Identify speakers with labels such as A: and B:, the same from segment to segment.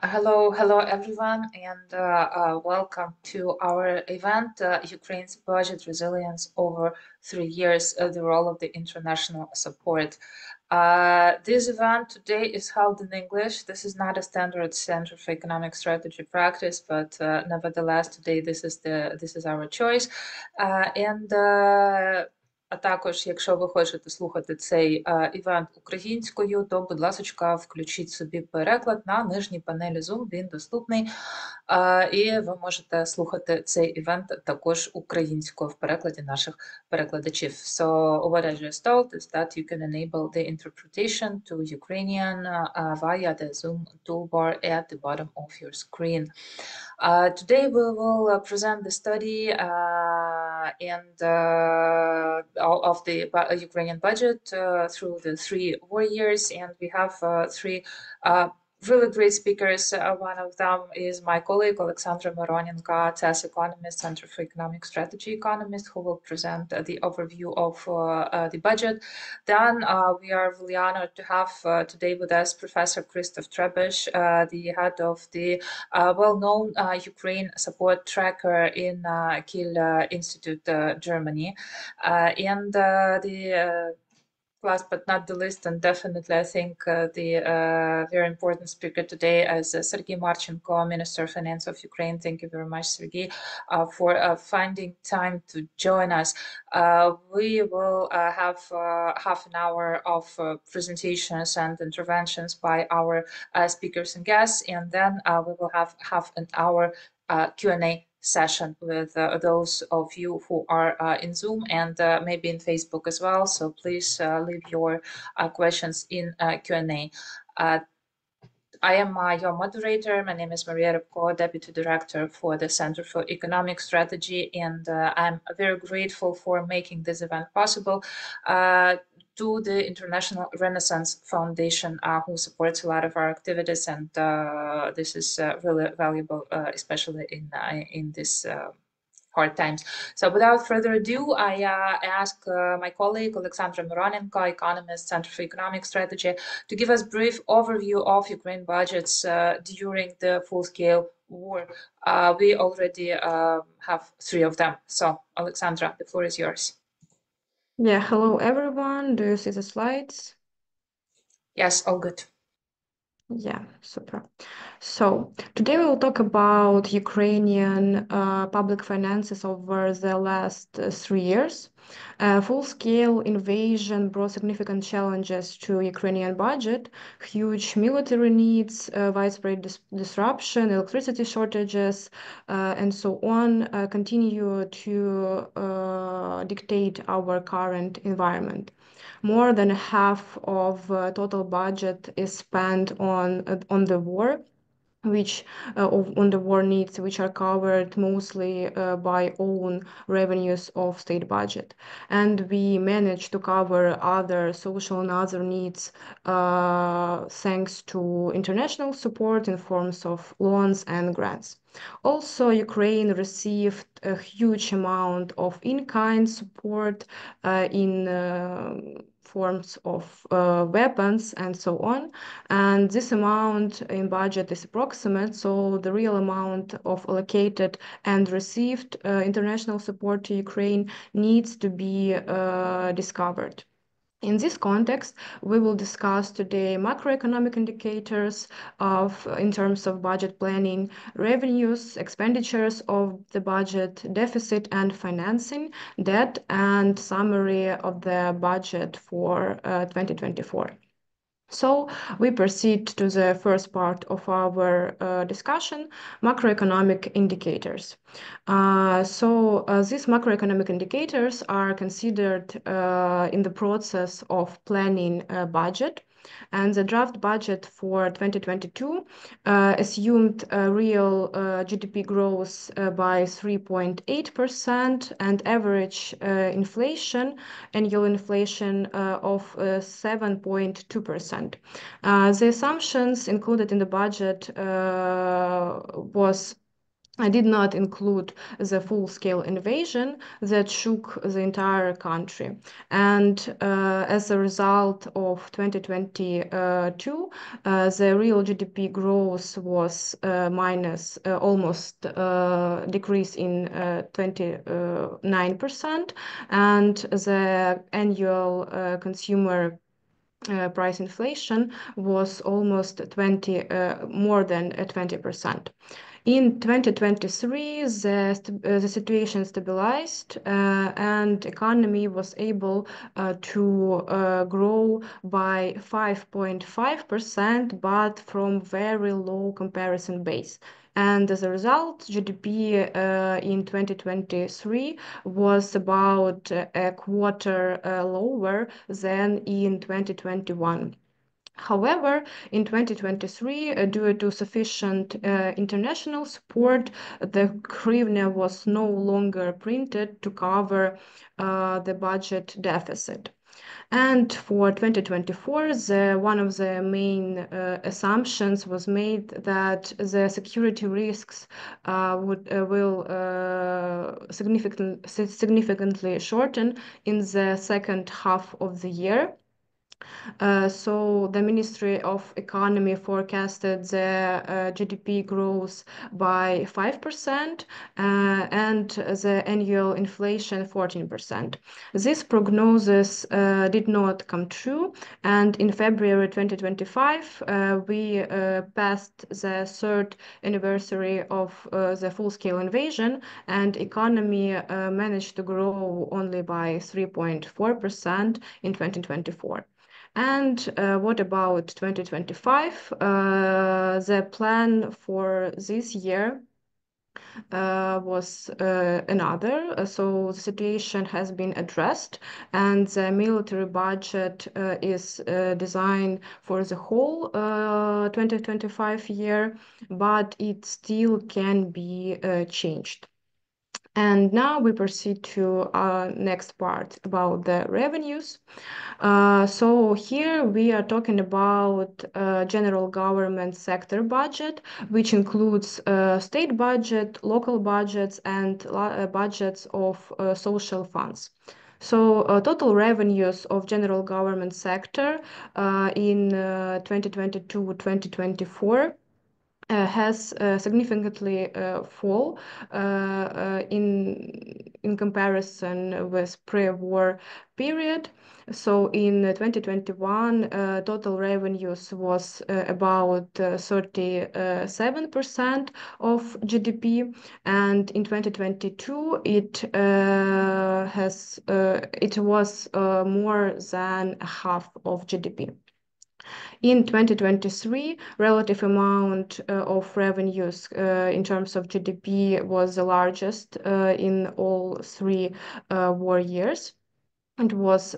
A: Hello everyone, and welcome to our event, Ukraine's Budget Resilience over 3 years, the role of the international support. This event today is held in English. This is not a standard Center for Economic Strategy practice, but nevertheless, today this is our choice. А також, якщо ви хочете слухати цей івент українською, то, будь ласка, включіть собі переклад на нижній панелі Zoom, він доступний. І ви можете слухати цей івент також українською в перекладі наших перекладачів. So what I just told is that you can enable the interpretation to Ukrainian via the Zoom toolbar at the bottom of your screen. Today we will present the study of the Ukrainian budget through the 3 war years, and we have three really great speakers. One of them is my colleague, Oleksandra Myronenko, Economist, Center for Economic Strategy Economist, who will present the overview of the budget. Then we are really honored to have today with us Professor Christoph Trebesch, the head of the well-known Ukraine support tracker in Kiel Institute, Germany. And the last but not the least, and definitely I think the very important speaker today is Serhii Marchenko, Minister of Finance of Ukraine. Thank you very much, Serhii, for finding time to join us. We will have half an hour of presentations and interventions by our speakers and guests, and then we will have half an hour Q&A session with those of you who are in Zoom and maybe in Facebook as well. So please leave your questions in Q&A. I am your moderator. My name is Mariia, Repko, Deputy Director for the Center for Economic Strategy, and I'm very grateful for making this event possible. To the International Renaissance Foundation, who supports a lot of our activities, and this is really valuable, especially in this hard times. So without further ado, I ask my colleague, Oleksandra Myronenko, Economist, Center for Economic Strategy, to give us a brief overview of Ukraine budgets during the full-scale war. We already have 3 of them. So, Oleksandra, the floor is yours.
B: Yeah, hello everyone. Do you see the slides?
A: Yes, all good.
B: Yeah, super. So today we will talk about Ukrainian public finances over the last 3 years. Full-scale invasion brought significant challenges to Ukrainian budget, huge military needs, widespread disruption, electricity shortages, and so on continue to dictate our current environment. More than half of total budget is spent on the war, which on the war needs, which are covered mostly by own revenues of state budget. And we managed to cover other social and other needs thanks to international support in forms of loans and grants. Also, Ukraine received a huge amount of in-kind support in forms of weapons and so on. And this amount in budget is approximate, so the real amount of allocated and received international support to Ukraine needs to be discovered. In this context, we will discuss today macroeconomic indicators in terms of budget planning, revenues, expenditures of the budget, deficit and financing, debt, and summary of the budget for 2024. So we proceed to the first part of our discussion, macroeconomic indicators. These macroeconomic indicators are considered in the process of planning a budget. And the draft budget for 2022 assumed real GDP growth by 3.8% and average annual inflation of 7.2%. The assumptions included in the budget was I did not include the full-scale invasion that shook the entire country. And as a result of 2022, the real GDP growth was minus almost decrease in 29%, and the annual consumer price inflation was almost more than 20%. In 2023, the situation stabilized and economy was able to grow by 5.5%, but from very low comparison base. And as a result, GDP in 2023 was about a quarter lower than in 2021. However, in 2023, due to sufficient international support, the hryvnia was no longer printed to cover the budget deficit. And for 2024, one of the main assumptions was made that the security risks will significantly shorten in the second half of the year. So the Ministry of Economy forecasted the GDP growth by 5% and the annual inflation 14%. This prognosis did not come true, and in February 2025, we passed the third anniversary of the full-scale invasion, and economy managed to grow only by 3.4% in 2024. And what about 2025? The plan for this year was another. So the situation has been addressed, and the military budget is designed for the whole 2025 year, but it still can be changed. And now we proceed to our next part about the revenues. So here we are talking about general government sector budget, which includes state budget, local budgets, and budgets of social funds. So total revenues of general government sector in 2022-2024 has significantly fall in comparison with pre-war period. So in 2021, total revenues was about 37% of GDP, and in 2022 it was more than half of GDP. In 2023, relative amount of revenues in terms of GDP was the largest in all three war years. It was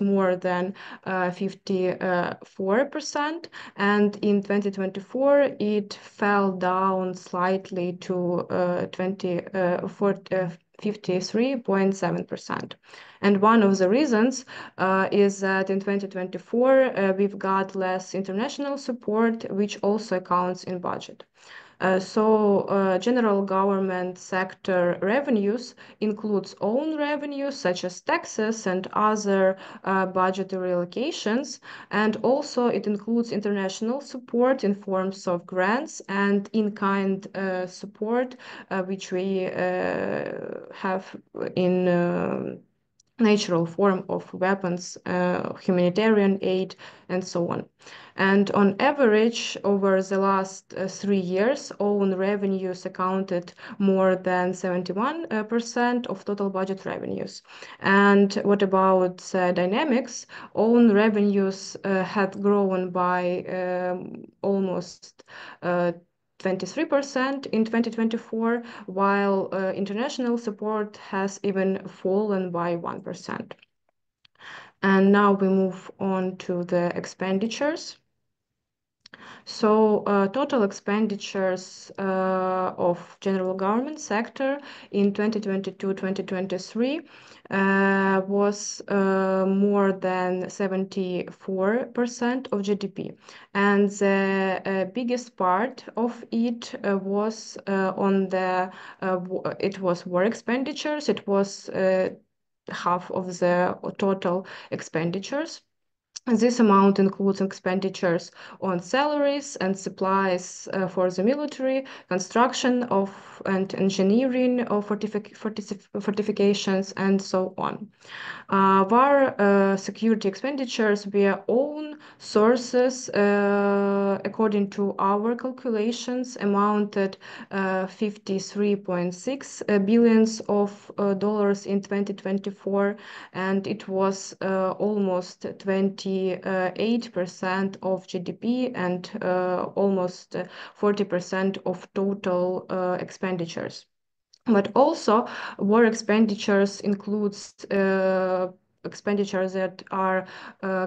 B: more than 54%, and in 2024 it fell down slightly to 53.7%. And one of the reasons is that in 2024 we've got less international support, which also accounts in budget. So general government sector revenues includes own revenues such as taxes and other budgetary allocations, and also it includes international support in forms of grants and in-kind support, which we have in natural form of weapons, humanitarian aid, and so on. And on average, over the last 3 years, own revenues accounted more than 71% of total budget revenues. And what about dynamics? Own revenues had grown by almost 23% in 2024, while international support has even fallen by 1%. And now we move on to the expenditures. So total expenditures of general government sector in 2022-2023 was more than 74% of GDP. And the biggest part of it was it was war expenditures. It was half of the total expenditures. This amount includes expenditures on salaries and supplies for the military, construction of and engineering of fortifications, and so on. War security expenditures via own sources, according to our calculations, amounted 53.6 billions of dollars in 2024, and it was almost 28% of GDP and almost 40% of total expenditures. But also, war expenditures includes expenditures that are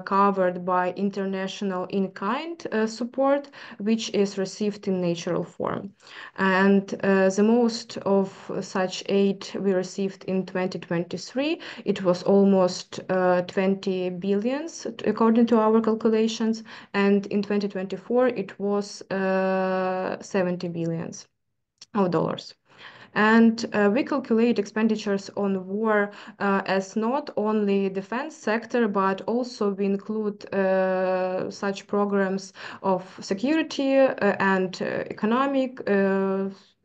B: covered by international in-kind support, which is received in natural form. And the most of such aid we received in 2023, it was almost 20 billions, according to our calculations, and in 2024, it was 70 billions of dollars. And we calculate expenditures on war as not only defense sector, but also we include such programs of security and economic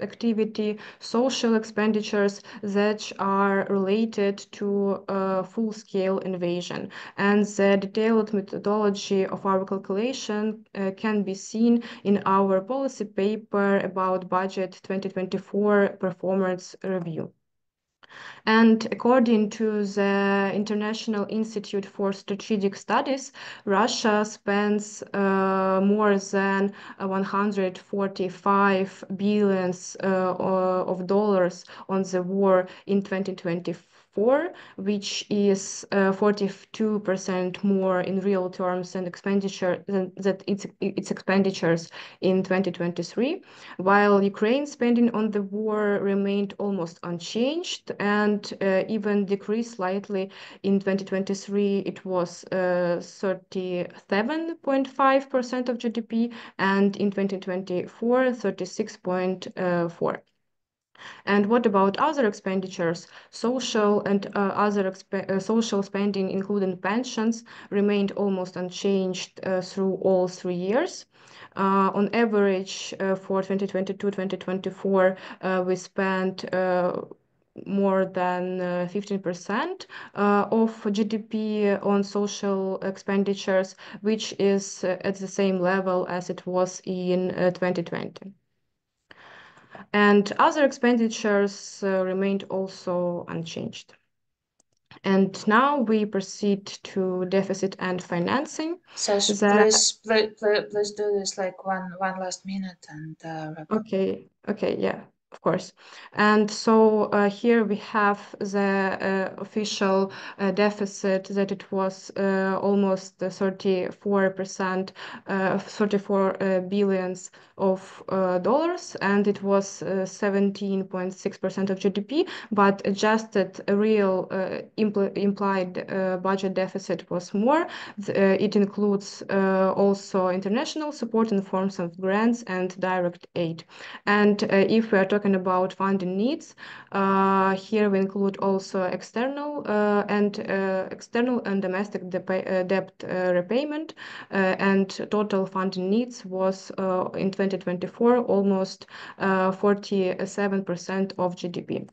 B: activity, social expenditures that are related to full-scale invasion. And the detailed methodology of our calculation can be seen in our policy paper about budget 2024 performance review. And according to the International Institute for Strategic Studies, Russia spends more than 145 billions of dollars on the war in 2024, which is 42% more in real terms than its expenditures in 2023, while Ukraine's spending on the war remained almost unchanged and even decreased slightly. In 2023, it was 37.5% of GDP, and in 2024, 36.4%. And what about other expenditures? Social and other social spending, including pensions, remained almost unchanged through all 3 years. On average, for 2022-2024, we spent more than 15% of GDP on social expenditures, which is at the same level as it was in 2020. And other expenditures remained also unchanged. And now we proceed to deficit and financing.
A: Sash, please do this like one last minute and wrap up.
B: Okay, yeah, of course. And so here we have the official deficit that it was almost 34%, 34 billions of dollars, and it was 17.6% of GDP, but adjusted real implied budget deficit was more. It includes also international support in forms of grants and direct aid. And if we are talking about funding needs, here we include also external and domestic debt repayment, and total funding needs was in 2024 almost 47% of GDP.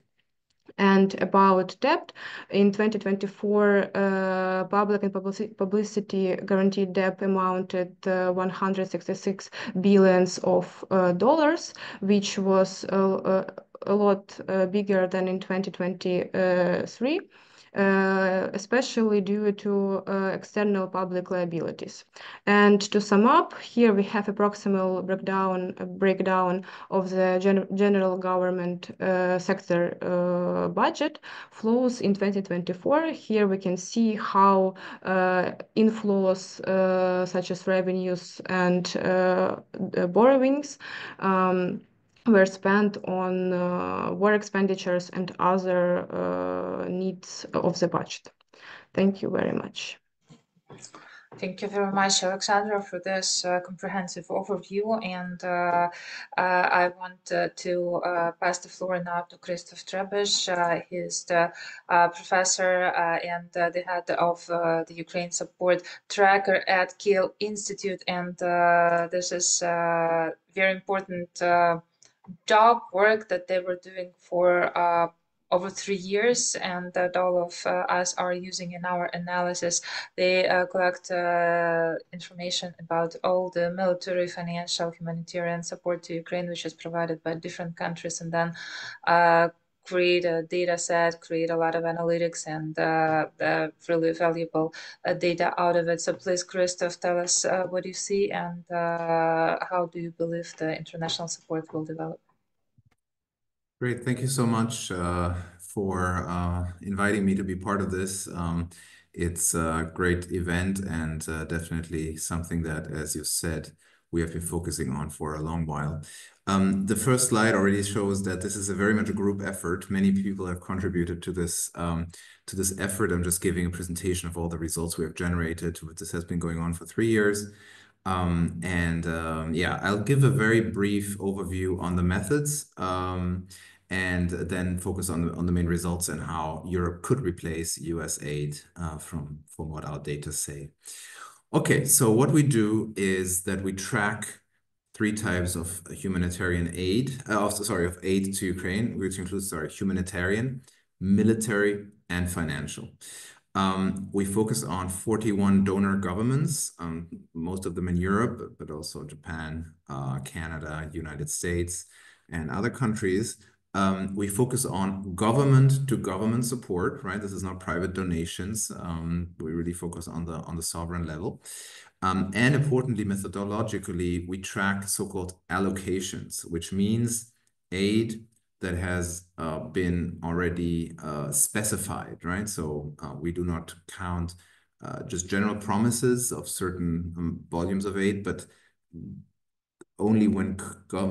B: And about debt, in 2024, public and publicity guaranteed debt amounted 166 billions of dollars, which was a lot bigger than in 2023. especially due to external public liabilities. And to sum up, here we have a proximal breakdown of the general government sector budget flows in 2024. Here we can see how inflows such as revenues and borrowings were spent on war expenditures and other needs of the budget. Thank you very much.
A: Thank you very much, Oleksandra, for this comprehensive overview. And I want to pass the floor now to Christoph Trebesch. He's the professor and the head of the Ukraine Support Tracker at Kiel Institute. And this is very important job work that they were doing for over 3 years, and that all of us are using in our analysis. They collect information about all the military, financial, humanitarian support to Ukraine, which is provided by different countries, and then create a data set, create a lot of analytics and really valuable data out of it. So please, Christoph, tell us what you see and how do you believe the international support will develop?
C: Great. Thank you so much for inviting me to be part of this. It's a great event and definitely something that, as you said, we have been focusing on for a long while. The first slide already shows that this is a very much a group effort. Many people have contributed to this effort. I'm just giving a presentation of all the results we have generated. This has been going on for 3 years. Yeah, I'll give a very brief overview on the methods and then focus on the main results and how Europe could replace US aid from what our data say. Okay, so what we do is that we track 3 types of humanitarian aid, of aid to Ukraine, which includes, humanitarian, military, and financial. We focus on 41 donor governments, most of them in Europe, but also Japan, Canada, United States, and other countries. We focus on government-to-government support, right? This is not private donations. We really focus on the sovereign level. And importantly, methodologically, we track so-called allocations, which means aid that has been already specified, right? So we do not count just general promises of certain volumes of aid, but only when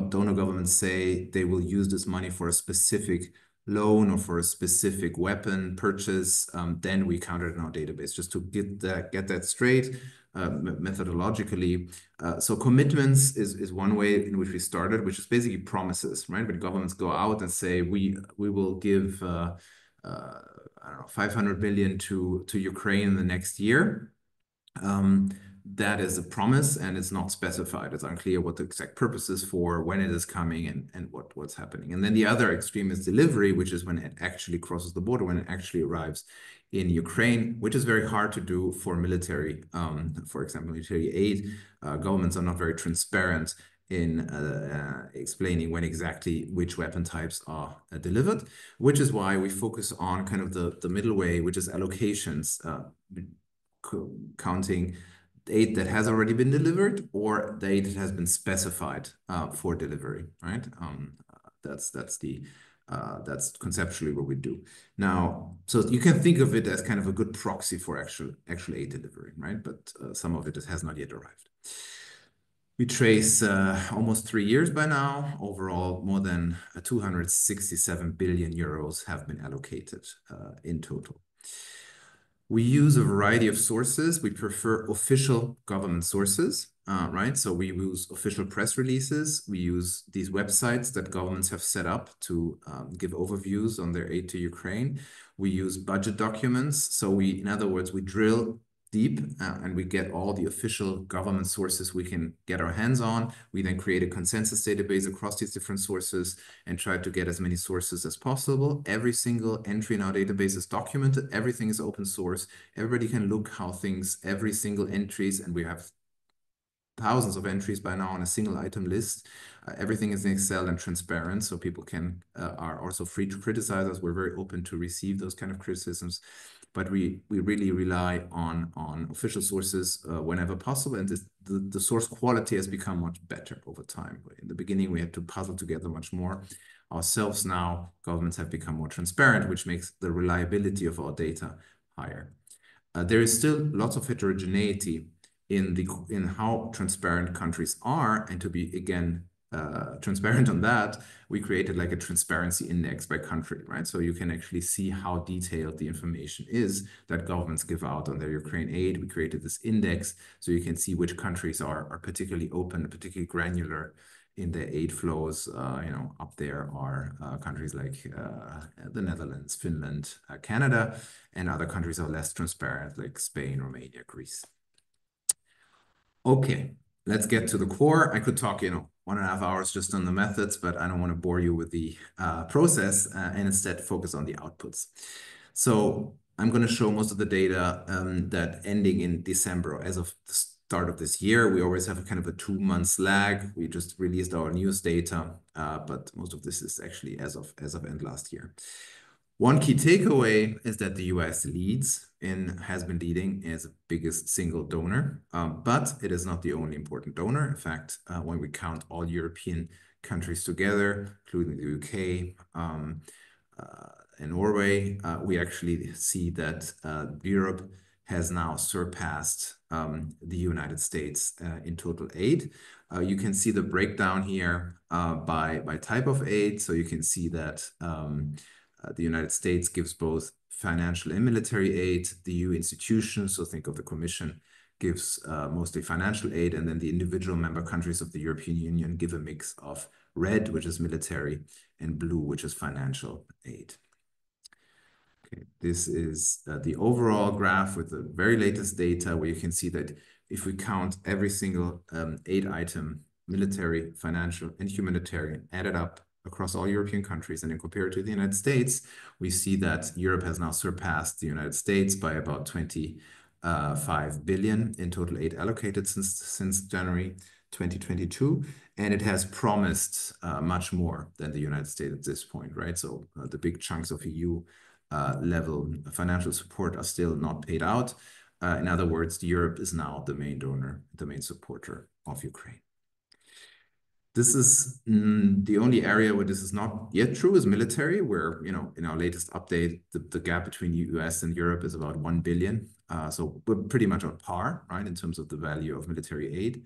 C: donor governments say they will use this money for a specific loan or for a specific weapon purchase, then we count it in our database, just to get that straight methodologically. So commitments is one way in which we started, which is basically promises, right? When governments go out and say, we will give, I don't know, 500 billion to Ukraine in the next year. That is a promise and it's not specified. It's unclear what the exact purpose is for, when it is coming, and what's happening. And then the other extreme is delivery, which is when it actually crosses the border, when it actually arrives in Ukraine, which is very hard to do for military, for example, military aid. Governments are not very transparent in explaining when exactly which weapon types are delivered, which is why we focus on kind of the middle way, which is allocations, counting aid that has already been delivered or the aid that has been specified for delivery, right? That's conceptually what we do. Now, so you can think of it as kind of a good proxy for actual aid delivery, right? But some of it has not yet arrived. We trace almost 3 years by now. Overall, more than 267 billion euros have been allocated in total. We use a variety of sources. We prefer official government sources, right? So we use official press releases. We use these websites that governments have set up to give overviews on their aid to Ukraine. We use budget documents. So in other words, we drill deep and we get all the official government sources we can get our hands on. We then create a consensus database across these different sources and try to get as many sources as possible. Every single entry in our database is documented. Everything is open source. Everybody can look how every single entries, and we have thousands of entries by now on a single item list. Everything is in Excel and transparent, so people are also free to criticize us. We're very open to receive those kind of criticisms, but we really rely on official sources whenever possible, and the source quality has become much better over time. In the beginning, we had to puzzle together much more ourselves. Now, governments have become more transparent, which makes the reliability of our data higher. There is still lots of heterogeneity in how transparent countries are, and to be again transparent on that, we created like a transparency index by country, right? So you can actually see how detailed the information is that governments give out on their Ukraine aid. We created this index so you can see which countries are particularly open, particularly granular in their aid flows. Up there are countries like the Netherlands, Finland, Canada, and other countries are less transparent, like Spain, Romania, Greece. Okay, let's get to the core. I could talk, 1.5 hours just on the methods, but I don't want to bore you with the process and instead focus on the outputs. So I'm going to show most of the data that ending in December, as of the start of this year. We always have a kind of a 2 months lag. We just released our news data, but most of this is actually as of end last year. One key takeaway is that the US has been leading as the biggest single donor, but it is not the only important donor. In fact, when we count all European countries together, including the UK and Norway, we actually see that Europe has now surpassed the United States in total aid. You can see the breakdown here by type of aid. So you can see that the United States gives both financial and military aid. The EU institutions, so think of the Commission, gives mostly financial aid, and then the individual member countries of the European Union give a mix of red, which is military, and blue, which is financial aid. Okay, this is the overall graph with the very latest data, where you can see that if we count every single aid item, military, financial, and humanitarian, added up across all European countries, and then compare it to the United States, we see that Europe has now surpassed the United States by about 25 billion in total aid allocated since January 2022, and it has promised much more than the United States at this point, right? So the big chunks of EU level financial support are still not paid out. In other words, Europe is now the main donor, the main supporter of Ukraine. This is the only area where this is not yet true is military, where, in our latest update, the gap between the US and Europe is about 1 billion. So we're pretty much on par, right, in terms of the value of military aid.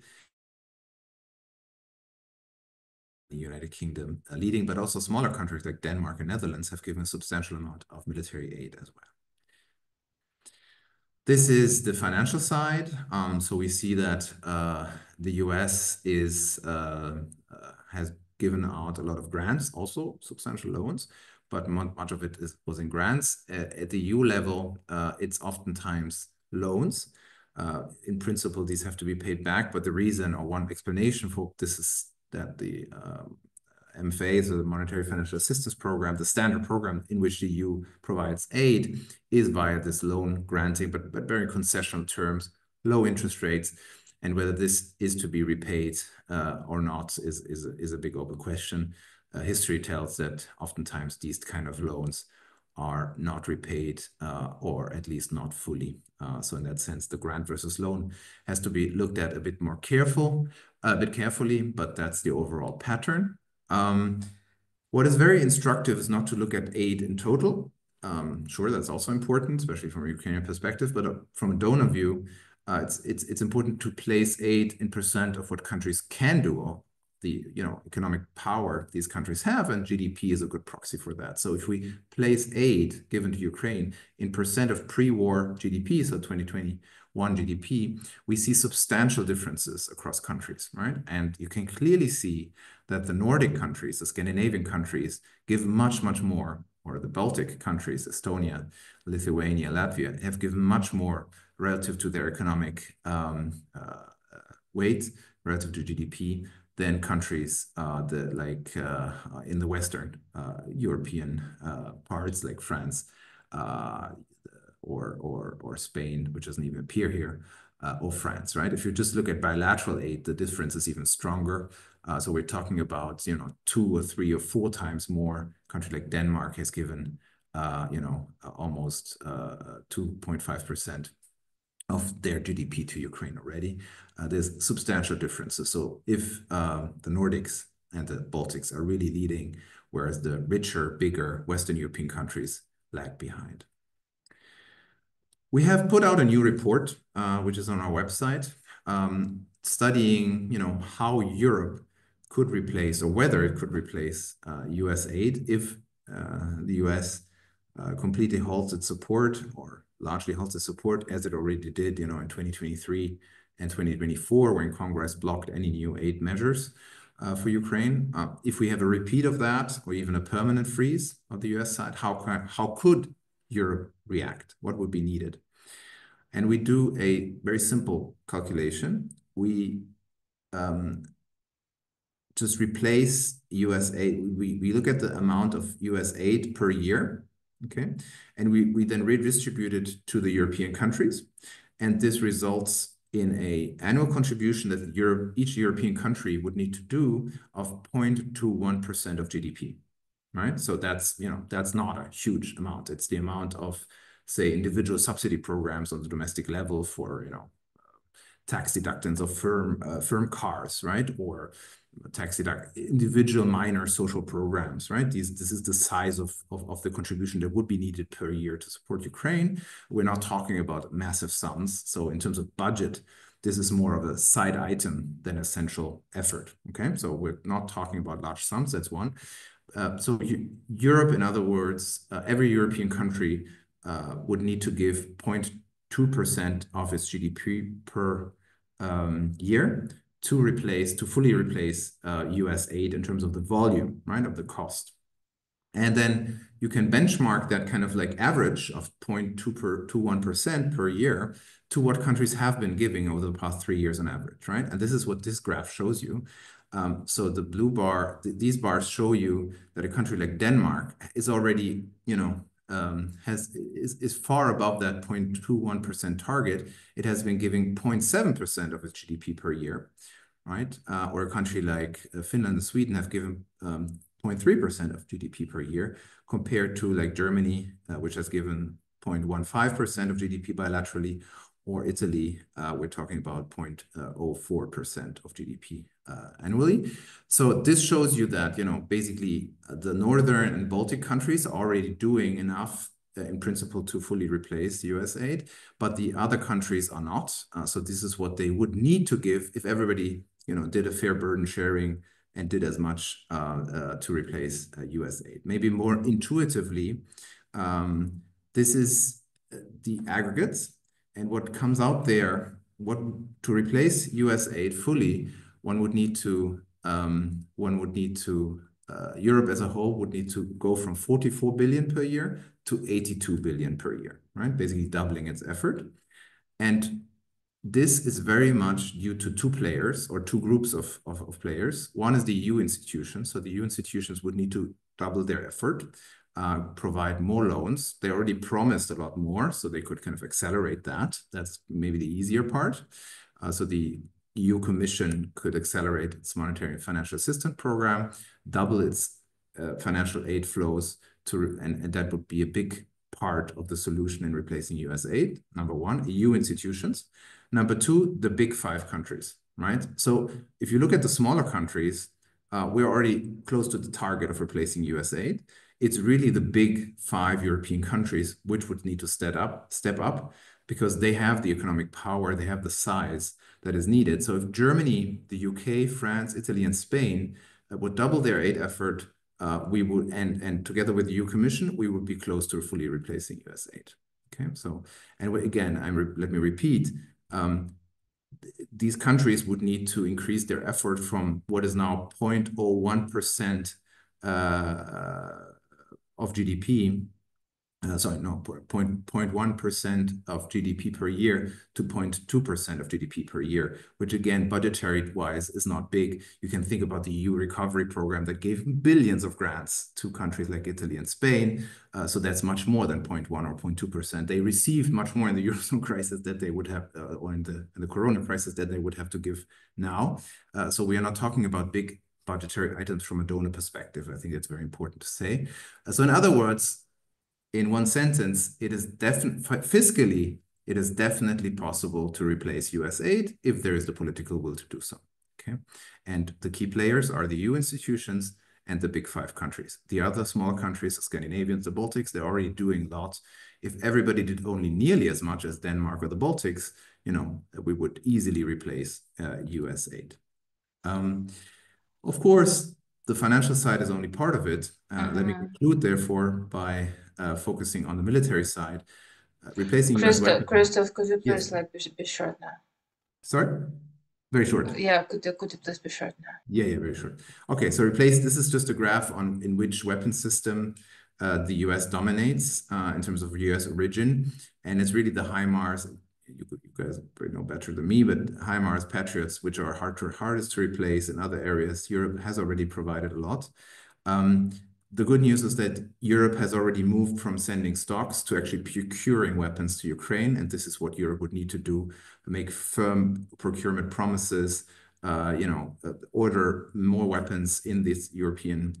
C: The United Kingdom leading, but also smaller countries like Denmark and Netherlands have given a substantial amount of military aid as well. This is the financial side. So we see that the US has given out a lot of grants, also substantial loans, but much of it was in grants. At the EU level, it's oftentimes loans. In principle, these have to be paid back, but the reason or one explanation for this is that the MFA, so the Monetary Financial Assistance Program, the standard program in which the EU provides aid, is via this loan granting, but very concessional terms, low interest rates, and whether this is to be repaid or not is a big open question. History tells that oftentimes these kind of loans are not repaid or at least not fully. So in that sense, the grant versus loan has to be looked at a bit carefully, but that's the overall pattern. What is very instructive is not to look at aid in total. Sure, that's also important, especially from a Ukrainian perspective, but from a donor view, it's important to place aid in percent of what countries can do, or the economic power these countries have, and GDP is a good proxy for that. So if we place aid given to Ukraine in percent of pre-war GDP, so 2021 GDP, we see substantial differences across countries, right? And you can clearly see that the Nordic countries, the Scandinavian countries, give much more, or the Baltic countries, Estonia, Lithuania, Latvia, have given much more relative to their economic weight, relative to GDP, than countries in the Western European parts, like France or Spain, which doesn't even appear here, of France, right? If you just look at bilateral aid, the difference is even stronger. So we're talking about, 2 or 3 or 4 times more. A country like Denmark has given, almost 2.5% of their GDP to Ukraine already. There's substantial differences. So if the Nordics and the Baltics are really leading, whereas the richer, bigger Western European countries lag behind. We have put out a new report, which is on our website, studying, how Europe could replace, or whether it could replace US aid if the US completely halts its support, or largely halts its support, as it already did, in 2023 and 2024, when Congress blocked any new aid measures for Ukraine. If we have a repeat of that, or even a permanent freeze of the US side, how could Europe react? What would be needed? And we do a very simple calculation. We just replace US aid. We look at the amount of US aid per year, okay? And we then redistribute it to the European countries. And this results in an annual contribution that each European country would need to do of 0.21% of GDP, right? So that's not a huge amount. It's the amount of, say, individual subsidy programs on the domestic level for, tax deductions of firm cars, right? Or individual minor social programs, right? This is the size of the contribution that would be needed per year to support Ukraine. We're not talking about massive sums. So in terms of budget, this is more of a side item than a central effort, okay? So we're not talking about large sums, that's one. So Europe, in other words, every European country would need to give 0.2% of its GDP per year to fully replace US aid in terms of the volume, right, of the cost. And then you can benchmark that kind of like average of 0.21% per year to what countries have been giving over the past 3 years on average, right? And this is what this graph shows you. So the blue bar, these bars show you that a country like Denmark is already, is far above that 0.21% target. It has been giving 0.7% of its GDP per year, right? Or a country like Finland and Sweden have given 0.3% of GDP per year, compared to like Germany, which has given 0.15% of GDP bilaterally, or Italy, we're talking about 0.04% of GDP annually. So this shows you that, basically the Northern and Baltic countries are already doing enough in principle to fully replace US aid, but the other countries are not. So this is what they would need to give if everybody, did a fair burden sharing and did as much to replace US aid. Maybe more intuitively, this is the aggregates. And what comes out there, to replace US aid fully, Europe as a whole would need to go from 44 billion per year to 82 billion per year, right? Basically doubling its effort. And this is very much due to two players, or two groups of players. One is the EU institutions. So the EU institutions would need to double their effort, provide more loans. They already promised a lot more, so they could kind of accelerate that. That's maybe the easier part. So the EU Commission could accelerate its monetary and financial assistance program, double its financial aid flows, and that would be a big part of the solution in replacing US aid. Number one, EU institutions. Number two, the big 5 countries, right? So if you look at the smaller countries, we're already close to the target of replacing US aid. It's really the big 5 European countries which would need to step up, because they have the economic power, they have the size that is needed. So if Germany, the UK, France, Italy, and Spain would double their aid effort, we would, and together with the EU Commission, we would be close to fully replacing US aid. Okay, so, and again, let me repeat, these countries would need to increase their effort from what is now 0.01% of GDP sorry, no, 0.1% of GDP per year to 0.2% of GDP per year, which again, budgetary-wise, is not big. You can think about the EU recovery program that gave billions of grants to countries like Italy and Spain. So that's much more than 0.1 or 0.2%. They received much more in the Eurozone crisis that they would have, or in the Corona crisis that they would have to give now. So we are not talking about big budgetary items from a donor perspective. I think that's very important to say. So in other words, in one sentence, it is fiscally, it is definitely possible to replace US aid if there is the political will to do so. Okay, and the key players are the EU institutions and the big five countries. The other small countries, Scandinavians, the Baltics, they're already doing lots. If everybody did only nearly as much as Denmark or the Baltics, you know, we would easily replace US aid. Of course, the financial side is only part of it. Let me conclude, therefore, by focusing on the military side. Replacing US weapons.
A: Christoph, could you
C: Yes.
A: please be short now?
C: Sorry? Very short.
A: Yeah, could you please be short now?
C: Yeah, very short. Okay, so this is just a graph in which weapon system the US dominates in terms of US origin. And it's really the HIMARS, you guys probably know better than me, but HIMARS, Patriots, which are hardest to replace in other areas. Europe has already provided a lot. The good news is that Europe has already moved from sending stocks to actually procuring weapons to Ukraine. And this is what Europe would need to do, make firm procurement promises, order more weapons in these European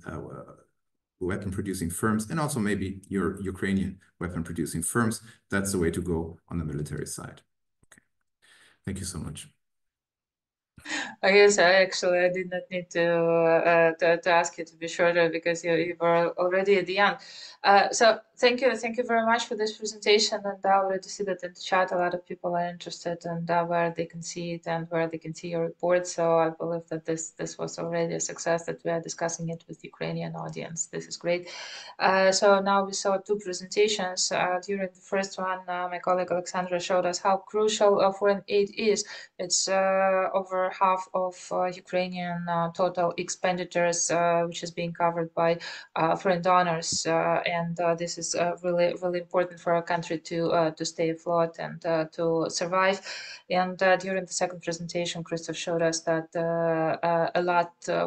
C: weapon-producing firms, and also maybe your Ukrainian weapon-producing firms. That's the way to go on the military side. Okay. Thank you so much.
A: Yes, I did not need to ask you to be shorter because you were already at the end. So thank you very much for this presentation. And I already see that in the chat a lot of people are interested in where they can see it and where they can see your report. So I believe that this was already a success that we are discussing it with the Ukrainian audience. This is great. So now we saw two presentations. During the first one, my colleague Oleksandra showed us how crucial foreign aid is. It's over half of Ukrainian total expenditures, which is being covered by foreign donors, and this is really important for our country to stay afloat and to survive. And during the second presentation, Christoph showed us that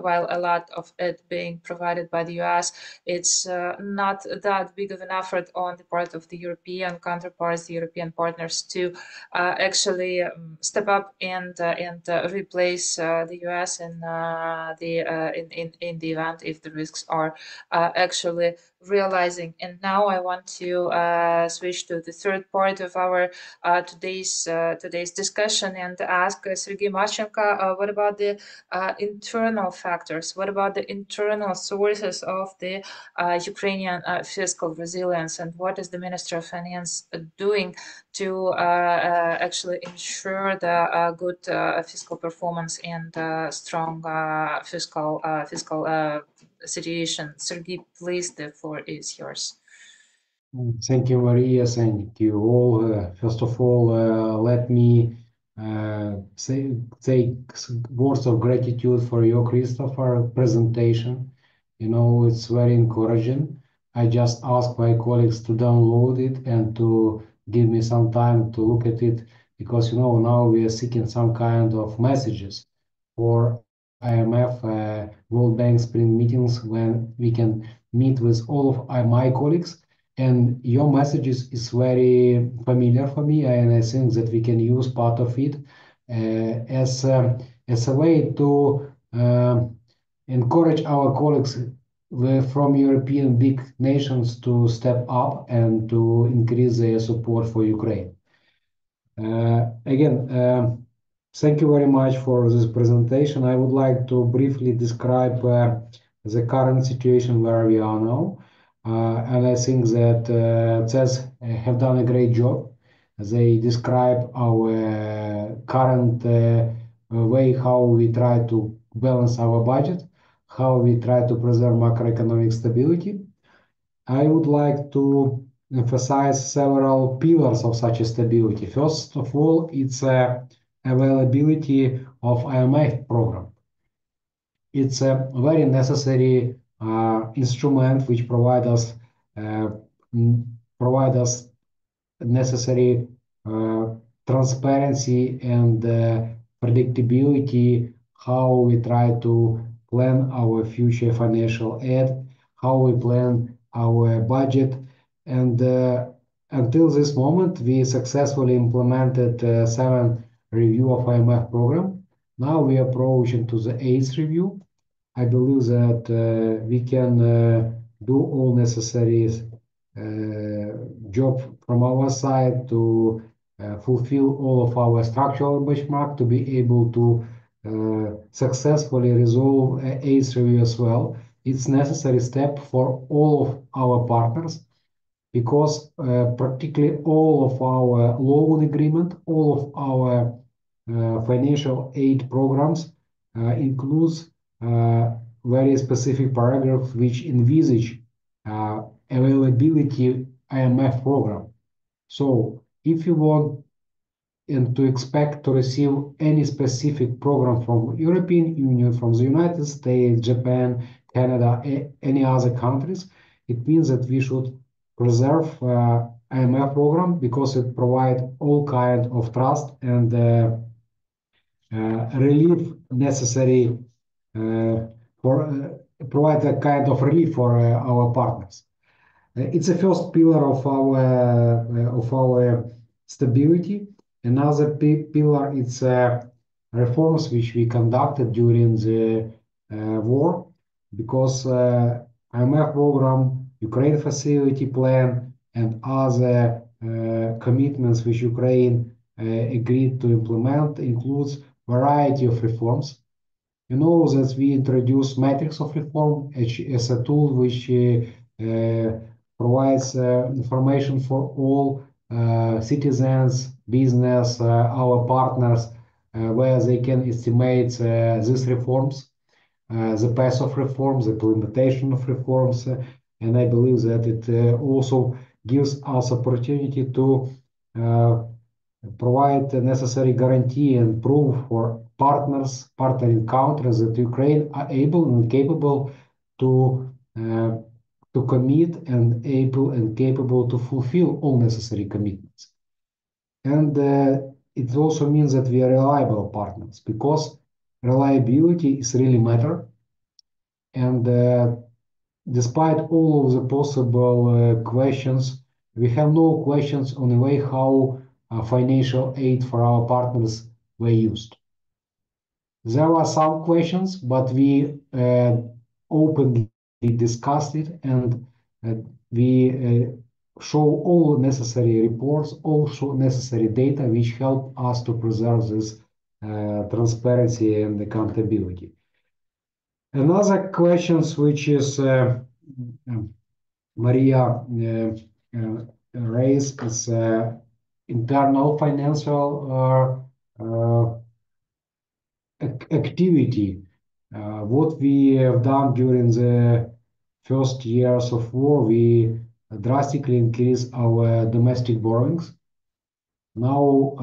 A: while a lot of it being provided by the US, it's not that big of an effort on the part of the European counterparts, the European partners, to actually step up and replace the US in the event if the risks are actually realizing. And now I want to switch to the third part of our today's discussion and ask Serhii Marchenko, what about the internal factors? What about the internal sources of the Ukrainian fiscal resilience, and what is the Minister of Finance doing to actually ensure the good fiscal performance and strong fiscal situation? Serhii, please, the floor is yours.
D: Thank you, Mariia. Thank you all. First of all, let me say words of gratitude for your Christopher presentation. You know, it's very encouraging. I just asked my colleagues to download it and to give me some time to look at it, because, you know, now we are seeking some kind of messages for IMF World Bank spring meetings when we can meet with all of my colleagues. And your message is very familiar for me, and I think that we can use part of it as a way to encourage our colleagues from European big nations to step up and to increase their support for Ukraine. Again, thank you very much for this presentation. I would like to briefly describe the current situation where we are now. And I think that CES have done a great job. They describe our current way how we try to balance our budget, how we try to preserve macroeconomic stability. I would like to emphasize several pillars of such a stability. First of all, it's availability of IMF program. It's a very necessary instrument which provides us provide us necessary transparency and predictability how we try to plan our future financial aid, how we plan our budget. And until this moment, we successfully implemented 7 review of IMF program. Now we are approaching to the 8th review. I believe that we can do all necessary job from our side to fulfill all of our structural benchmark to be able to successfully resolve AIDS review as well. It's necessary step for all of our partners because practically all of our loan agreement, all of our financial aid programs includes very specific paragraph which envisage availability IMF program. So if you want and to expect to receive any specific program from European Union, from the United States, Japan, Canada, any other countries, it means that we should preserve IMF program because it provides all kind of trust and relief necessary for provide a kind of relief for our partners. It's a first pillar of our stability. Another pillar is reforms which we conducted during the war, because IMF program, Ukraine facility plan, and other commitments which Ukraine agreed to implement includes variety of reforms. You know that we introduced matrix of reform as a tool which provides information for all citizens, business, our partners, where they can estimate these reforms, the path of reforms, the implementation of reforms, and I believe that it also gives us opportunity to provide the necessary guarantee and proof for partnering countries that Ukraine are able and capable to commit and able and capable to fulfill all necessary commitments. And it also means that we are reliable partners, because reliability is really matter. And despite all of the possible questions, we have no questions on the way how financial aid for our partners were used. There were some questions, but we openly discussed it, and we show all necessary reports, also necessary data which help us to preserve this transparency and accountability. Another questions which is Mariia raised is internal financial activity. What we have done during the first years of war, we drastically increased our domestic borrowings. Now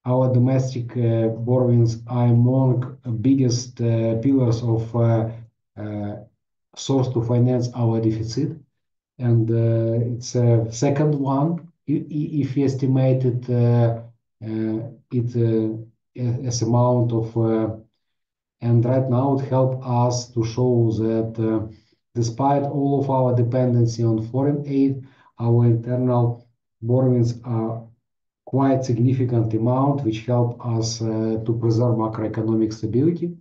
D: our domestic borrowings are among biggest pillars of source to finance our deficit, and it's a second one if we estimated it as amount of and right now it helped us to show that despite all of our dependency on foreign aid, our internal borrowings are quite significant amount, which help us to preserve macroeconomic stability.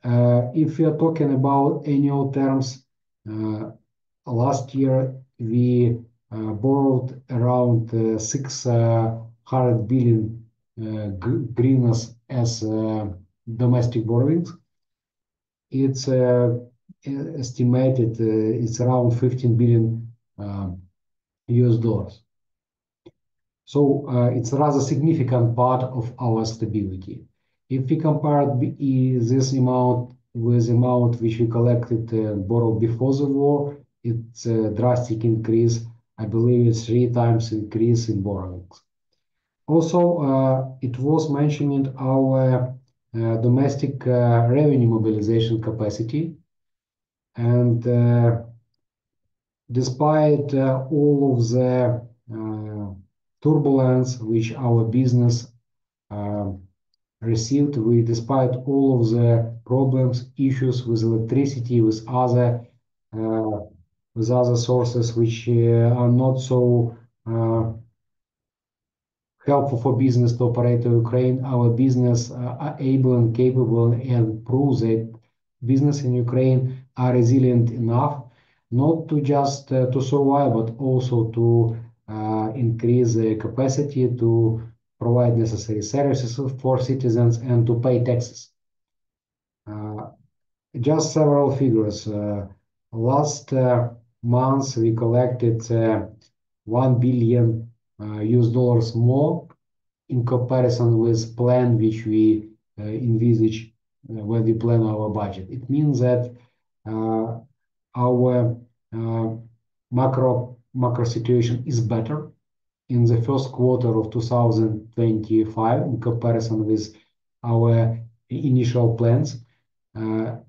D: If we are talking about annual terms, last year we borrowed around 600 billion hryvnias as domestic borrowings. It's estimated it's around 15 billion US dollars. So it's a rather significant part of our stability. If we compare this amount with the amount which we collected and borrowed before the war, it's a drastic increase. I believe it's 3 times increase in borrowings. Also, it was mentioning our domestic revenue mobilization capacity, and despite all of the turbulence which our business received, despite all of the problems, issues with electricity, with other sources which are not so helpful for business to operate in Ukraine, our business are able and capable and prove that business in Ukraine are resilient enough not to just to survive, but also to increase the capacity to provide necessary services for citizens and to pay taxes. Just several figures. Last month we collected $1 billion US dollars more in comparison with plan which we envisage when we plan our budget. It means that our macro situation is better in the first quarter of 2025 in comparison with our initial plans. The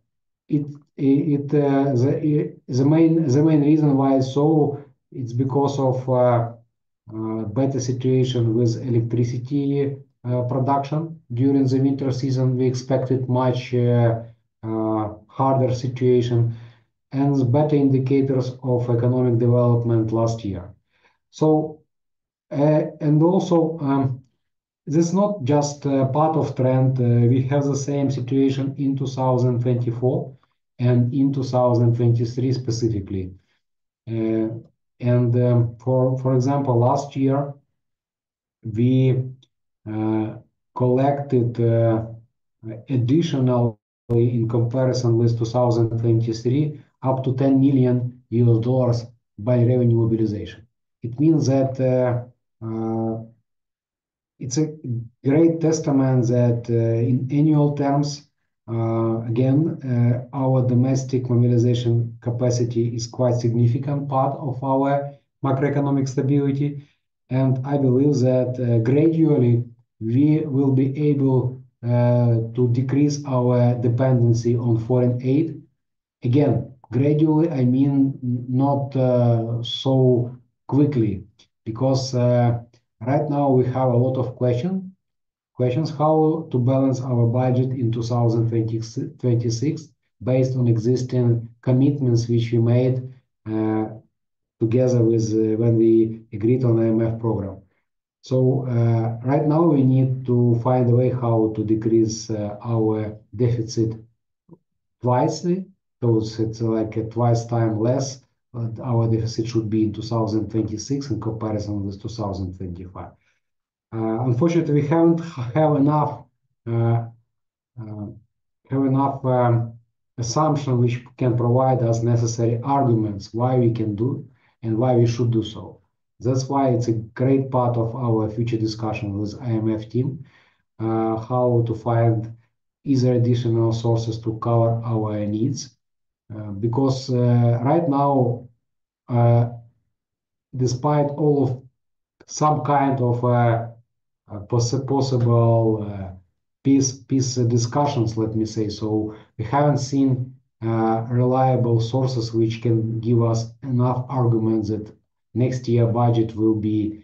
D: main reason why it's because of better situation with electricity production during the winter season. We expected much harder situation and better indicators of economic development last year. So and also this is not just part of trend. We have the same situation in 2024 and in 2023 specifically. For example, last year we collected additionally in comparison with 2023 up to $10 million US by revenue mobilization. It means that it's a great testament that in annual terms, again, our domestic mobilization capacity is quite significant part of our macroeconomic stability. And I believe that gradually we will be able to decrease our dependency on foreign aid. Again, gradually, I mean not so quickly, because right now we have a lot of questions how to balance our budget in 2026 based on existing commitments which we made together with when we agreed on IMF program. So right now we need to find a way how to decrease our deficit twice. So it's like a twice time less. Our deficit should be in 2026 in comparison with 2025. Unfortunately, we haven't have enough assumption which can provide us necessary arguments why we can do and why we should do so. That's why it's a great part of our future discussion with IMF team, how to find either additional sources to cover our needs. Because right now, despite all of some kind of possible peace discussions, let me say so, we haven't seen reliable sources which can give us enough arguments that next year budget will be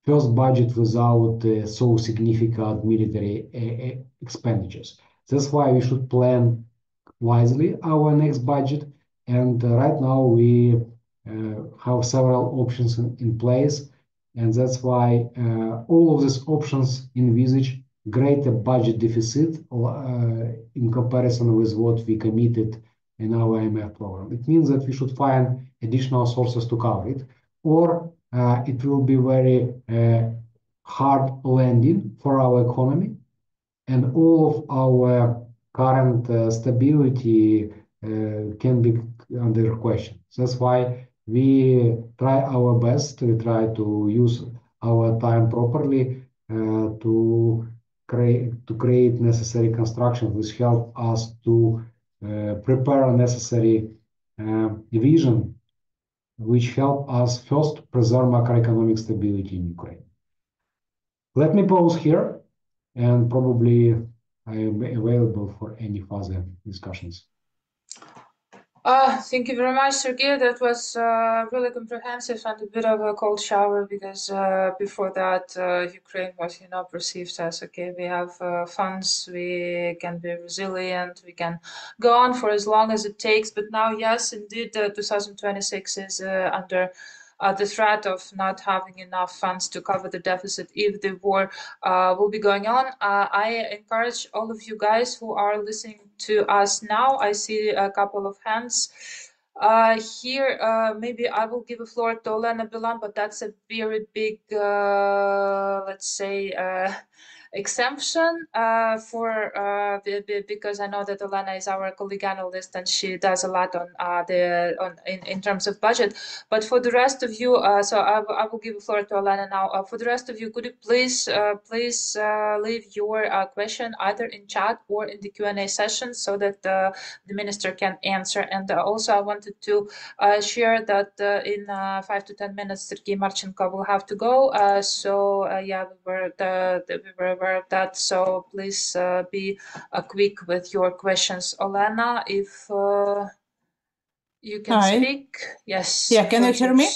D: first budget without so significant military expenditures. That's why we should plan wisely our next budget. And right now we have several options in place. And that's why all of these options envisage greater budget deficit in comparison with what we committed in our IMF program. It means that we should find additional sources to cover it, or it will be very hard landing for our economy, and all of our current stability can be under question. That's why we try our best. We try to use our time properly to create necessary construction which help us to prepare necessary vision which help us first preserve macroeconomic stability in Ukraine. Let me pause here, and probably I am available for any further discussions.
A: Thank you very much, Sergey. That was really comprehensive and a bit of a cold shower because before that, Ukraine was, perceived as okay. We have funds, we can be resilient, we can go on for as long as it takes. But now, yes, indeed, 2026 is under the threat of not having enough funds to cover the deficit if the war will be going on. I encourage all of you guys who are listening to us now. I see a couple of hands here. Maybe I will give the floor to Olena Bilan, but that's a very big, let's say, exemption because I know that Olena is our colleague analyst and she does a lot on in terms of budget. But for the rest of you, so I will give the floor to Olena now. For the rest of you, could you please leave your question either in chat or in the Q&A session so that the minister can answer. And also I wanted to share that in 5 to 10 minutes, Serhii Marchenko will have to go. Yeah, we were aware of that. So please be quick with your questions. Olena, if you can
E: Hi.
A: speak. Yes.
E: Yeah, can you hear me?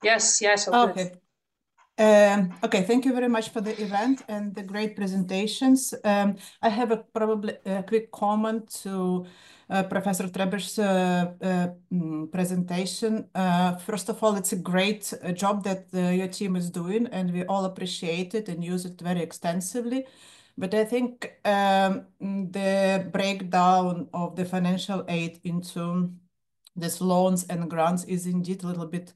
A: Yes, all good.
E: Okay. Okay, thank you very much for the event and the great presentations. I have probably a quick comment to Professor Trebesch's presentation. First of all, it's a great job that your team is doing, and we all appreciate it and use it very extensively. But I think the breakdown of the financial aid into these loans and grants is indeed a little bit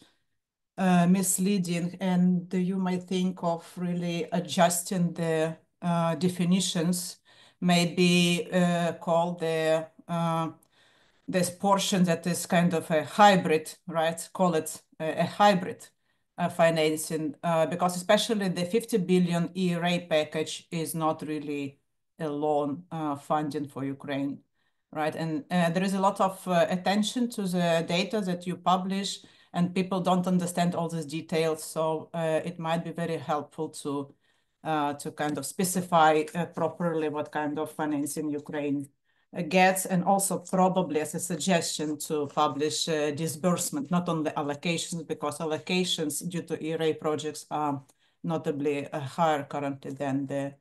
E: misleading, and you might think of really adjusting the definitions, maybe call this portion that is kind of a hybrid, right? Call it a hybrid financing, because especially the 50 billion ERA package is not really a loan funding for Ukraine, right? And there is a lot of attention to the data that you publish, and people don't understand all these details. So it might be very helpful to kind of specify properly what kind of financing Ukraine gets, and also probably as a suggestion to publish disbursement, not only allocations, because allocations due to ERA projects are notably higher currently than the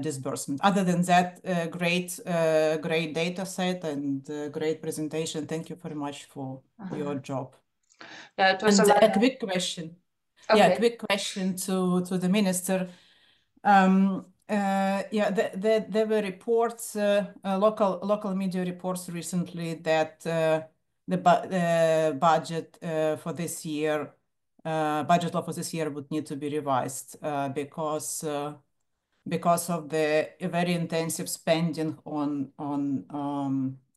E: disbursement. Other than that, great data set and great presentation. Thank you very much for your job.
A: Yeah, it was
E: and
A: a
E: quick question.
A: Okay.
E: Yeah, a quick question to the minister. Yeah, there were reports, local media reports recently that the budget for this year, budget law for this year would need to be revised because of the very intensive spending on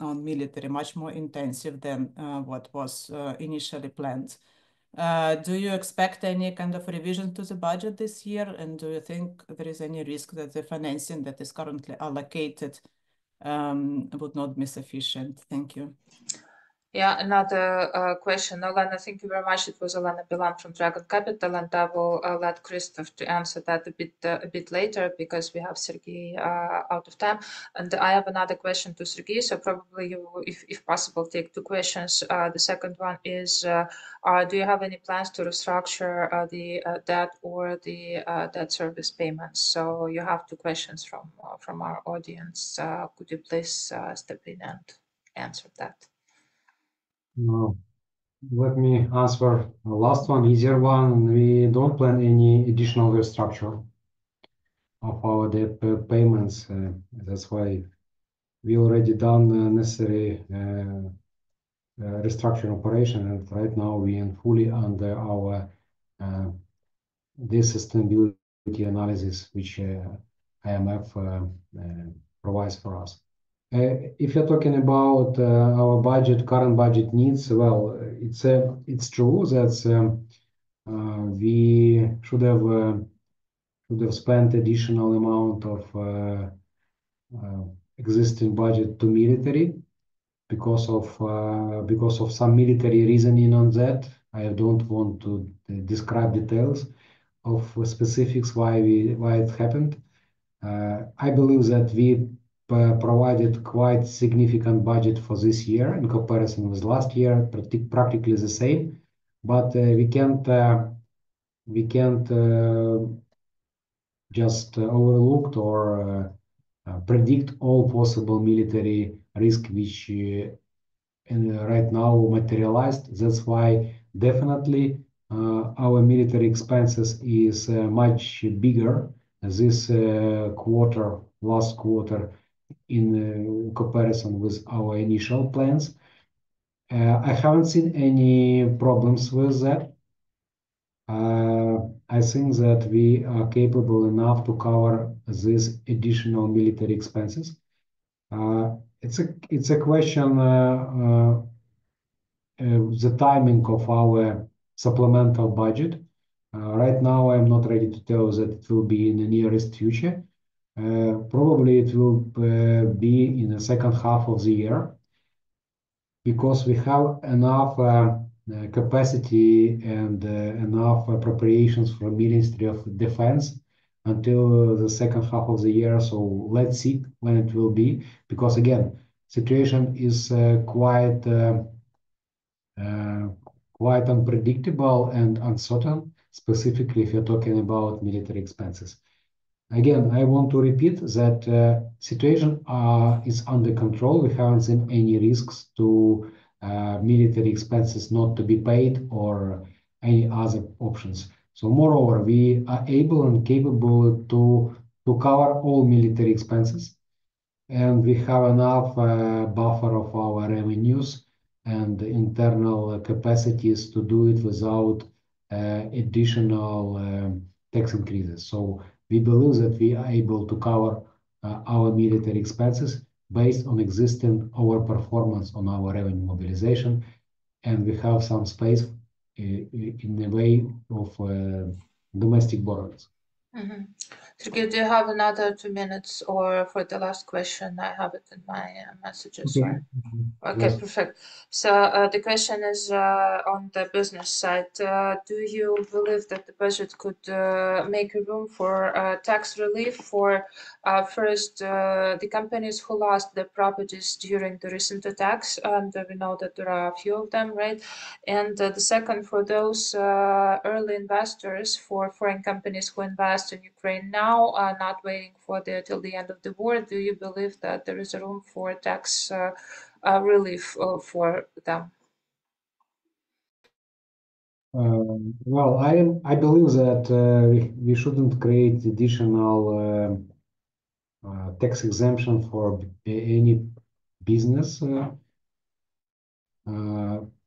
E: military, much more intensive than what was initially planned. Do you expect any kind of revision to the budget this year? And do you think there is any risk that the financing that is currently allocated would not be sufficient? Thank you.
A: Yeah, another question. Olena, thank you very much. It was Olena Bilan from Dragon Capital, and I will let Christoph to answer that a bit later because we have Serhii out of time. And I have another question to Serhii, so probably you, if possible, take two questions. The second one is, do you have any plans to restructure the debt or the debt service payments? So you have two questions from our audience. Could you please step in and answer that?
D: Let me answer the last one, easier one. We don't plan any additional restructure of our debt payments. That's why we already done necessary restructuring operation, and right now we are fully under our this sustainability analysis, which IMF provides for us. If you're talking about our budget, current budget needs, well, it's true that we should have spent additional amount of existing budget to military because of some military reasoning on that. I don't want to describe details of specifics why it happened. I believe that we provided quite significant budget for this year in comparison with last year, practically the same. But we can't just overlook or predict all possible military risk which right now materialized. That's why definitely our military expenses is much bigger this quarter, last quarter, in comparison with our initial plans. I haven't seen any problems with that. I think that we are capable enough to cover these additional military expenses. It's a question the timing of our supplemental budget. Right now, I'm not ready to tell that it will be in the nearest future. Probably it will be in the second half of the year, because we have enough capacity and enough appropriations from Ministry of Defense until the second half of the year. So let's see when it will be, because again, situation is quite unpredictable and uncertain, specifically if you're talking about military expenses. Again, I want to repeat that situation is under control. We haven't seen any risks to military expenses not to be paid or any other options. So moreover, we are able and capable to cover all military expenses, and we have enough buffer of our revenues and internal capacities to do it without additional tax increases. So we believe that we are able to cover our military expenses based on existing overperformance on our revenue mobilization, and we have some space in the way of domestic borrowings.
A: Serhii, do you have another 2 minutes, or for the last question? I have it in my messages.
D: Okay.
A: Right? Okay,
D: Yes.
A: perfect. So the question is on the business side. Do you believe that the budget could make room for tax relief for first the companies who lost their properties during the recent attacks? And we know that there are a few of them, right? And the second, for those early investors, for foreign companies who invest in Ukraine now, not waiting for till the end of the war, do you believe that there is a room for tax relief for them?
D: Well, I believe that we shouldn't create additional tax exemption for any business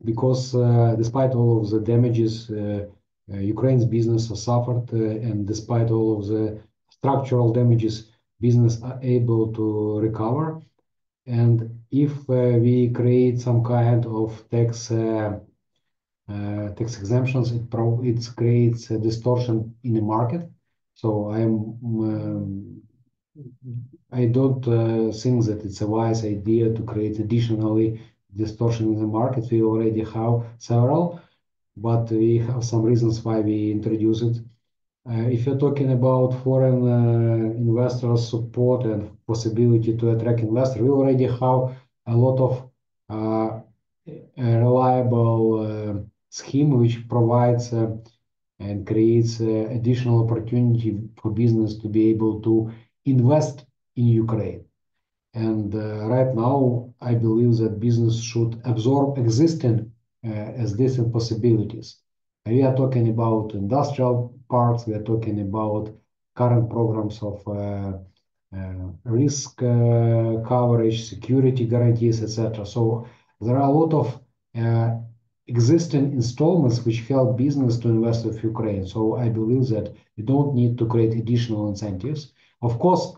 D: because despite all of the damages Ukraine's business has suffered, and despite all of the structural damages, business are able to recover. And if we create some kind of tax exemptions, it creates a distortion in the market. So I don't think that it's a wise idea to create additionally distortion in the market. We already have several, but we have some reasons why we introduce it. If you're talking about foreign investors support and possibility to attract investors, we already have a lot of reliable scheme which provides and creates additional opportunity for business to be able to invest in Ukraine. And right now, I believe that business should absorb existing as decent possibilities. We are talking about industrial parks, we are talking about current programs of risk coverage, security guarantees, etc. So there are a lot of existing installments which help business to invest in Ukraine. So I believe that we don't need to create additional incentives. Of course,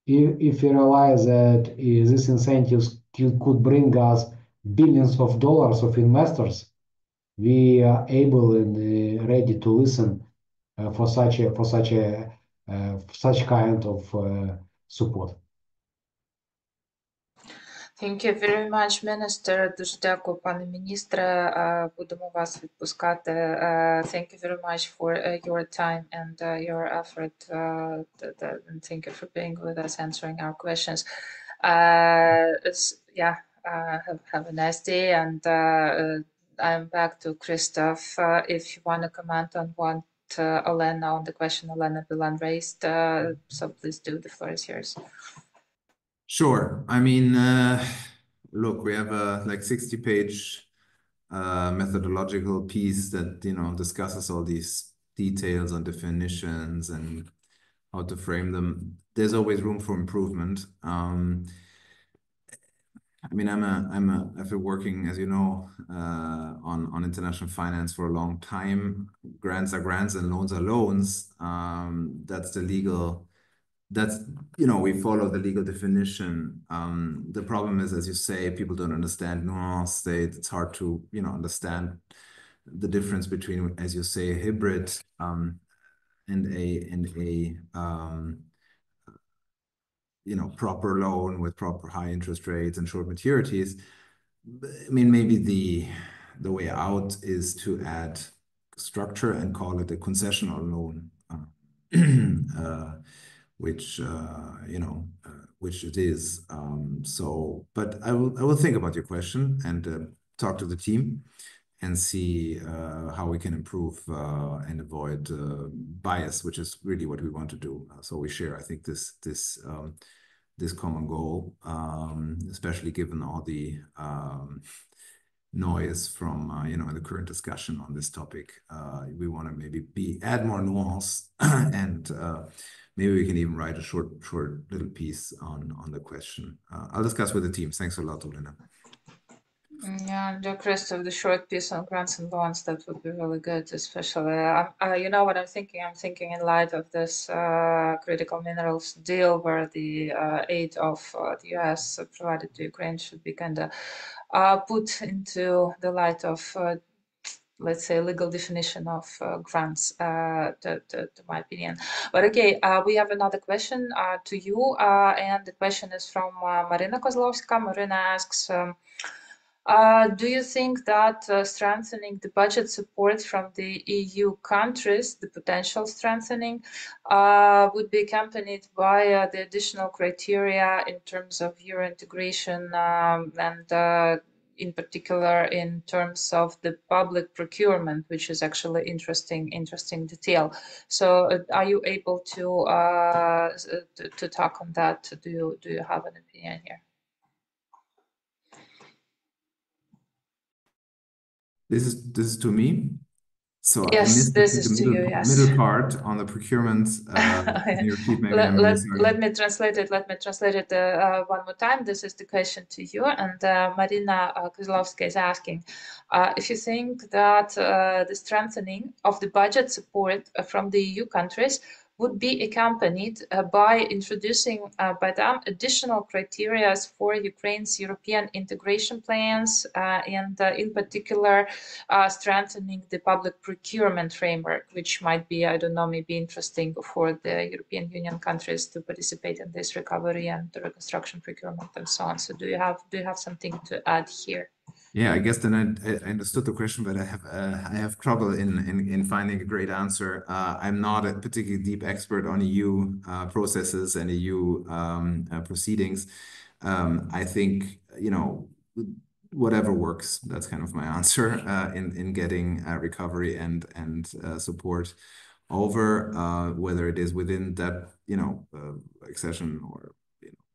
D: if we realize that these incentives could bring us billions of dollars of investors, we are able and ready to listen for such kind of support.
A: Thank you very much, Minister. Дуже дякую, пане міністре. Будемо вас відпускати. Thank you very much for your time and your effort. And thank you for being with us, answering our questions. Have a nice day, and I'm back to Christoph. If you want to comment on what Olena, on the question Olena Bilan raised, so please do. The floor is yours.
C: Sure. I mean, look, we have a like 60-page methodological piece that discusses all these details on definitions and how to frame them. There's always room for improvement. I mean, I've been working, as you know, on international finance for a long time. Grants are grants and loans are loans. That's the legal. We follow the legal definition. The problem is, as you say, people don't understand nuance state. It's hard to, understand the difference between, as you say, a hybrid and a proper loan with proper high interest rates and short maturities. I mean, maybe the way out is to add structure and call it a concessional loan, which it is. But I will think about your question and talk to the team and see how we can improve and avoid bias, which is really what we want to do. So we share, I think, this common goal, especially given all the noise from in the current discussion on this topic. We want to maybe add more nuance and maybe we can even write a short little piece on the question. I'll discuss with the team. Thanks a lot, Olena.
A: Yeah, and Christoph, the short piece on grants and loans, that would be really good, especially, you know what I'm thinking? I'm thinking in light of this critical minerals deal where the aid of the US provided to Ukraine should be kind of put into the light of, let's say, legal definition of grants, to my opinion. But okay, we have another question to you, and the question is from Marina Kozlovska. Marina asks, do you think that strengthening the budget support from the EU countries, the potential strengthening, would be accompanied by the additional criteria in terms of euro integration and in particular in terms of the public procurement, which is actually interesting detail. So are you able to talk on that? Do you have an opinion here?
C: This is to me. So
A: yes,
C: I missed
A: this is
C: the
A: to you. Yes.
C: middle part on the procurement. Can you repeat maybe?
A: Let me translate it. One more time. This is the question to you, and Marina Kozlovska is asking if you think that the strengthening of the budget support from the EU countries would be accompanied by introducing by them additional criteria for Ukraine's European integration plans and in particular strengthening the public procurement framework, which might be, I don't know, maybe interesting for the European Union countries to participate in this recovery and the reconstruction procurement and so on. So do you have something to add here?
C: Yeah, I guess then I understood the question, but I have trouble in finding a great answer. I'm not a particularly deep expert on EU processes and EU proceedings. I think whatever works. That's kind of my answer in getting recovery and support over whether it is within that accession or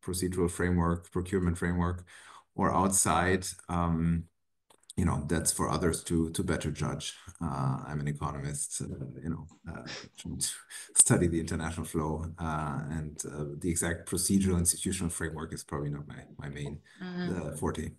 C: procedural framework, procurement framework, or outside. That's for others to better judge. I'm an economist, trying to study the international flow, and the exact procedural institutional framework is probably not my main forte.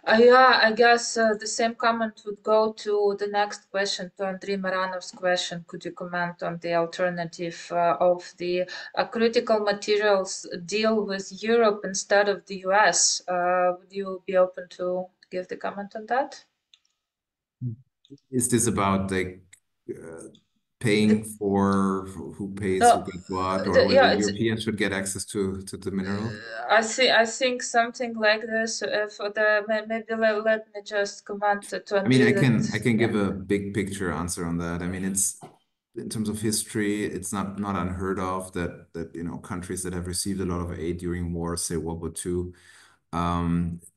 A: Yeah, I guess the same comment would go to the next question, to Andrei Maranov's question. Could you comment on the alternative of the critical materials deal with Europe instead of the US? Would you be open to give the comment on that?
C: Is this about paying for who pays who gets what, or whether Europeans should get access to the mineral?
A: I think something like this. Maybe let me just comment to.
C: I mean, I can give a big picture answer on that. I mean, in terms of history, it's not unheard of that countries that have received a lot of aid during war, say World War II,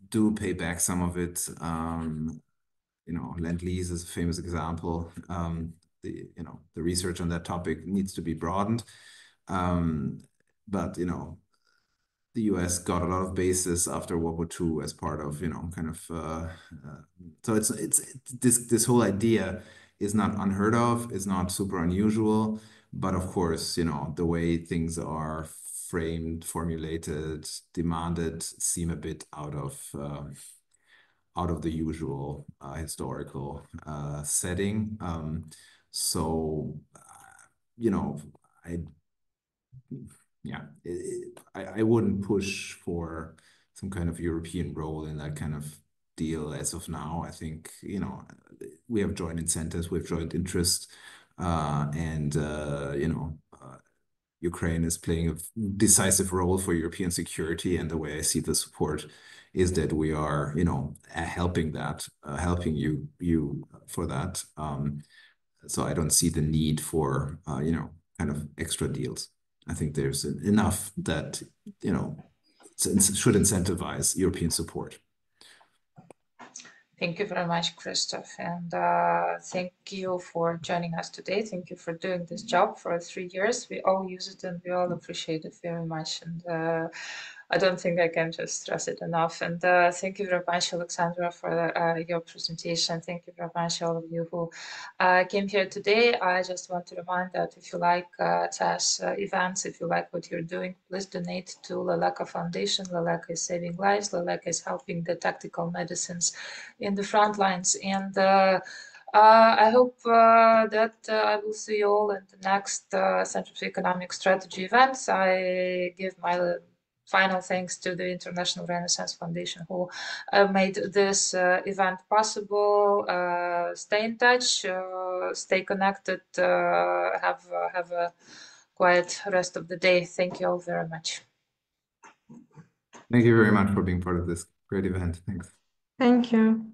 C: do pay back some of it. Lend-Lease is a famous example. The research on that topic needs to be broadened. But the US got a lot of bases after World War II as part of, so this whole idea is not unheard of, is not super unusual, but of course, the way things are framed, formulated, demanded seem a bit out of the usual historical setting. So, I wouldn't push for some kind of European role in that kind of deal as of now. I think, we have joint incentives, we have joint interests, and Ukraine is playing a decisive role for European security. And the way I see the support is that we are, helping you for that. So I don't see the need for, kind of extra deals. I think there's enough that, should incentivize European support.
A: Thank you very much, Christoph, and thank you for joining us today. Thank you for doing this job for 3 years. We all use it and we all appreciate it very much. And I don't think I can just stress it enough. And thank you very much, Oleksandra, for your presentation. Thank you very much, all of you who came here today. I just want to remind that if you like TAS events, if you like what you're doing, please donate to Leleka Foundation. Leleka is saving lives. Leleka is helping the tactical medicines in the front lines. And I hope that I will see you all in the next Center for Economic Strategy events. I give my final thanks to the International Renaissance Foundation who made this event possible. Stay in touch, stay connected, have a quiet rest of the day. Thank you all very much.
C: Thank you very much for being part of this great event. Thanks.
B: Thank you.